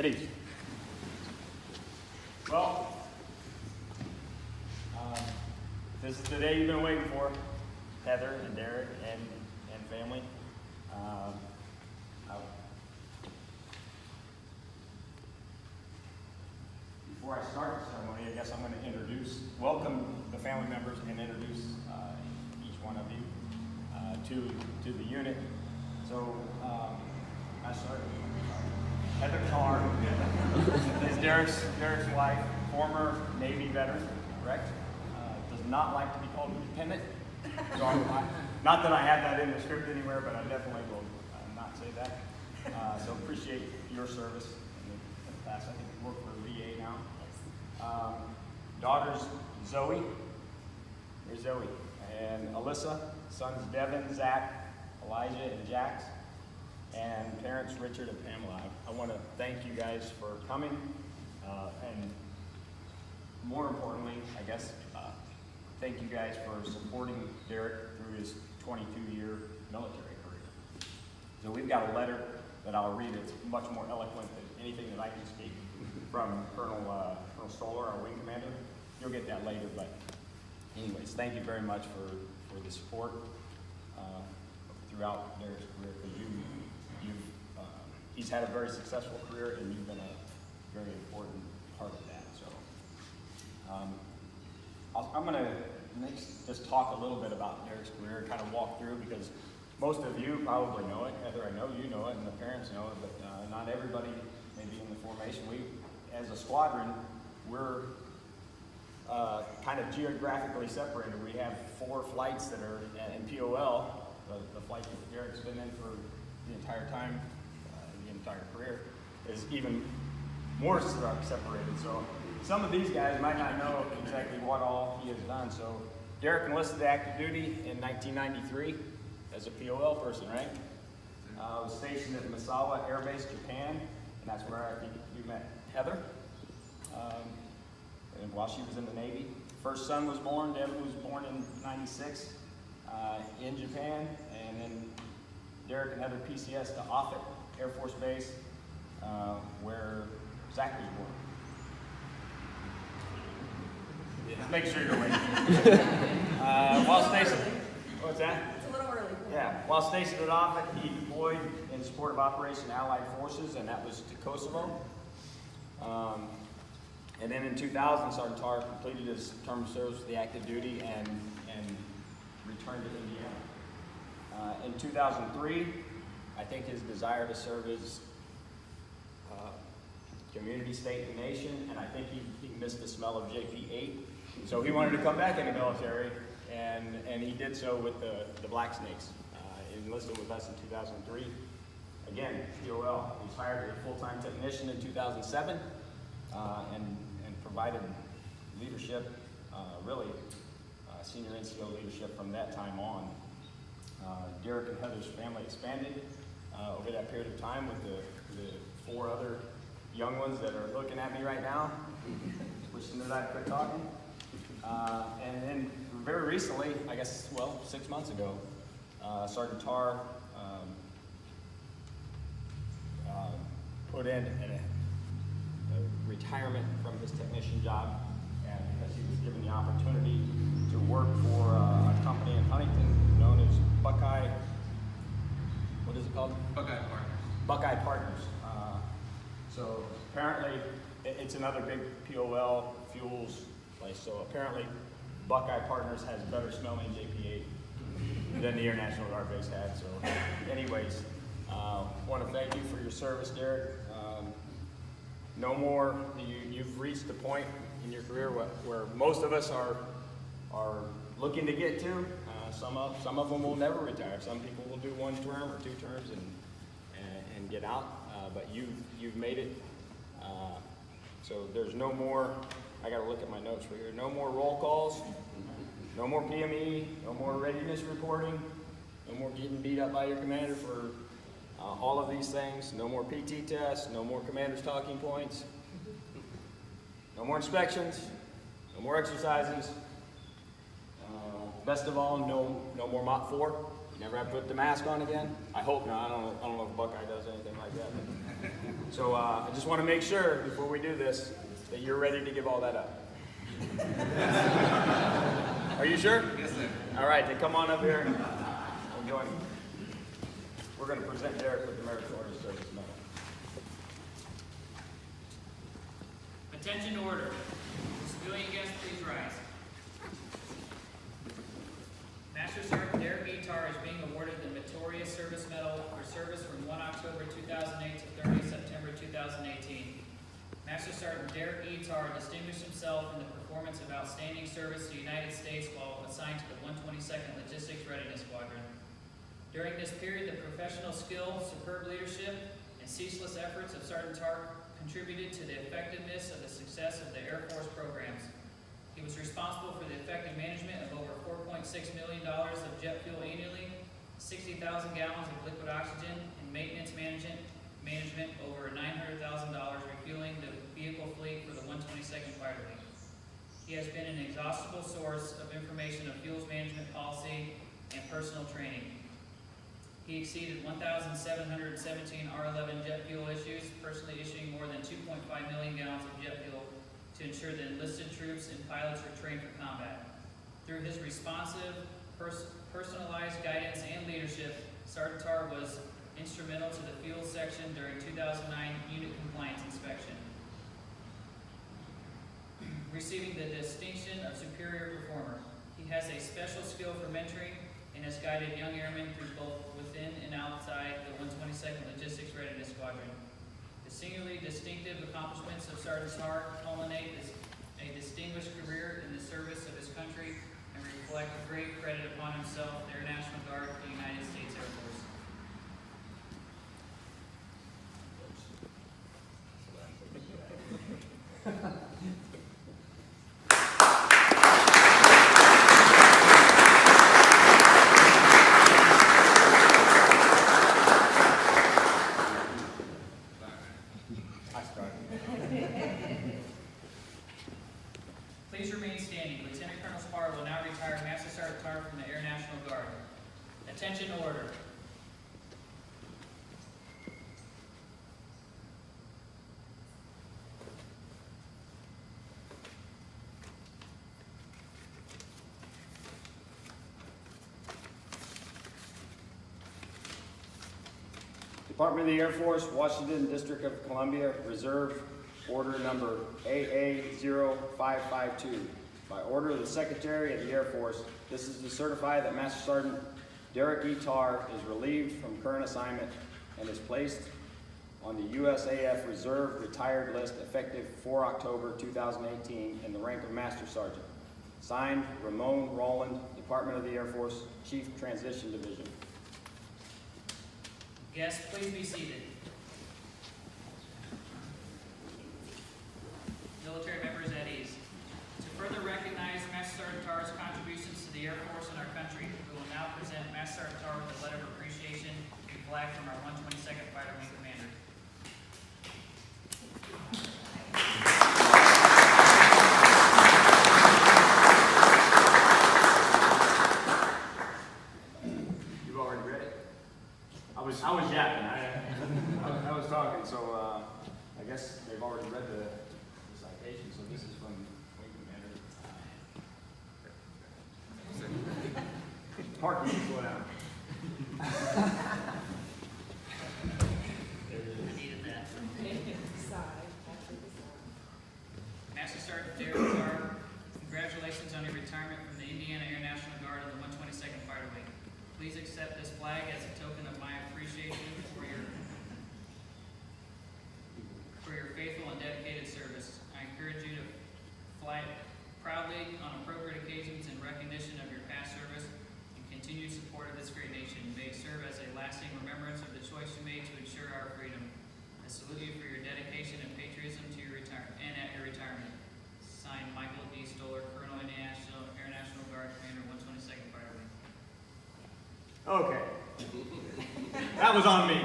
At ease. Well, this is the day you've been waiting for, Heather and Derek and family. Before I start the ceremony, I guess I'm going to welcome the family members and introduce each one of you to the unit. So, I started. Heather Carr is Derek's wife, former Navy veteran, correct? Does not like to be called lieutenant. So not that I have that in the script anywhere, but I definitely will not say that. So appreciate your service in the past. I think you work for VA now. Daughters Zoe, there's Zoe, and Alyssa, sons Devin, Zach, Elijah, and Jax. And parents Richard and Pamela. I want to thank you guys for coming, and more importantly, I guess, thank you guys for supporting Derek through his 22-year military career. So we've got a letter that I'll read. It's much more eloquent than anything that I can speak from Colonel Stoller, our wing commander. You'll get that later, but anyways, thank you very much for the support throughout Derek's career, because he's had a very successful career, and you've been a very important part of that. So I'm going to next just talk a little bit about Derek's career and kind of walk through, because most of you probably know it. Heather, I know you know it, and the parents know it, but not everybody may be in the formation. We, as a squadron, we're kind of geographically separated. We have 4 flights that are in POL. The flight that Derek's been in for the entire time, the entire career, is even more separated. So some of these guys might not know exactly what all he has done. So Derek enlisted active duty in 1993 as a POL person, right? Was stationed at Misawa Air Base, Japan, and that's where I think you met Heather. And while she was in the Navy, first son was born. Devin was born in '96 in Japan, and then Derek and Heather PCS to Offutt Air Force Base, where Zach was born. Just make sure you're awake. While stationed, what's that? It's a little early. Yeah, while stationed at Offutt, he deployed in support of Operation Allied Forces, and that was to Kosovo. And then in 2000, Sergeant Tarr completed his term of service with the active duty and returned to Indiana. In 2003, I think his desire to serve his community, state, and nation, and I think he missed the smell of JP-8. So he wanted to come back in the military, and he did so with the Black Snakes. He enlisted with us in 2003. Again, POL. He was hired as a full-time technician in 2007, and provided leadership, really senior NCO leadership from that time on. Derek and Heather's family expanded over that period of time with the 4 other young ones that are looking at me right now, wishing that I'd quit talking. And then very recently, I guess, 6 months ago, Sergeant Tarr put in a retirement from his technician job, and because he was given the opportunity to work for a company in Huntington known as Buckeye, what is it called? Buckeye Partners. Buckeye Partners. So apparently it's another big POL fuels place. So apparently Buckeye Partners has better smelling JP-8 than the Air National Guard base had. So anyways, want to thank you for your service, Derek. No more, you've reached the point in your career where most of us are looking to get to. Some of them will never retire. Some people will do 1 term or 2 terms and get out. But you've made it. So there's no more. I got to look at my notes for here. No more roll calls. No more PME. No more readiness reporting. No more getting beat up by your commander for all of these things. No more PT tests. No more commander's talking points. No more inspections. No more exercises. Best of all, no more Mach 4. You never have to put the mask on again. I hope not. I don't know if Buckeye does anything like that. So I just want to make sure before we do this that you're ready to give all that up. Are you sure? Yes, sir. All right, then come on up here. We'll join. We're going to present Derek with the Meritorious Service Medal. Attention order. Civilian guests, please rise. Master Sergeant Derek E. Tarr is being awarded the Meritorious Service Medal for service from 1 October 2008 to 30 September 2018. Master Sergeant Derek E. Tarr distinguished himself in the performance of outstanding service to the United States while assigned to the 122nd Logistics Readiness Squadron. During this period, the professional skill, superb leadership, and ceaseless efforts of Sergeant Tarr contributed to the effectiveness of the success of the Air Force programs. He was responsible for the effective management of over $4.6 million of jet fuel annually, 60,000 gallons of liquid oxygen, and maintenance management over $900,000 refueling the vehicle fleet for the 122nd Fighter Wing. He has been an exhaustible source of information of fuels management policy and personal training. He exceeded 1,717 R-11 jet fuel issues, personally issuing more than 2.5 million gallons of jet fuel to ensure that enlisted troops and pilots were trained for combat. Through his responsive, personalized guidance and leadership, Sergeant Tarr was instrumental to the fuel section during 2009 unit compliance inspection, receiving the distinction of Superior Performer. He has a special skill for mentoring and has guided young airmen through both within and outside the 122nd Logistics Readiness Squadron. The singularly distinctive accomplishments of Sergeant Tarr culminate a distinguished career in the service of his country and reflect great credit upon himself, the Air National Guard, the United States Air Force. Please remain standing. Lieutenant Colonel Spar will now retire Master Sergeant Tarr from the Air National Guard. Attention order. Department of the Air Force, Washington District of Columbia, Reserve, Order number AA0552. By order of the Secretary of the Air Force, this is to certify that Master Sergeant Derek E. Tarr is relieved from current assignment and is placed on the USAF Reserve Retired List effective 4 October 2018 in the rank of Master Sergeant. Signed, Ramon Rowland, Department of the Air Force, Chief Transition Division. Guests, please be seated. Military members at ease. To further recognize Master Sergeant Tarr's contributions to the Air Force and our country, we will now present Master Sergeant Tarr with a letter of appreciation and flag from our 122nd Fighter Wing Commander. You've already read it? I was yapping. I was talking, so I guess they've already read the citation. So this is from Wing Commander. Park, you can slow down. I needed that. Master Sergeant Derek Tarr, congratulations on your retirement from the Indiana Air National Guard of the 122nd Fighter Wing. Please accept this flag as a token of my appreciation for your faithful and dedicated service. I encourage you to fly it proudly on appropriate occasions in recognition of your past service and continued support of this great nation. May it serve as a lasting remembrance of the choice you made to ensure our freedom. I salute you for your dedication and patriotism to your retirement and at your retirement. Signed, Michael D. Stoller, Colonel Air National Guard Commander, 122nd Fighter Wing. Okay. That was on me.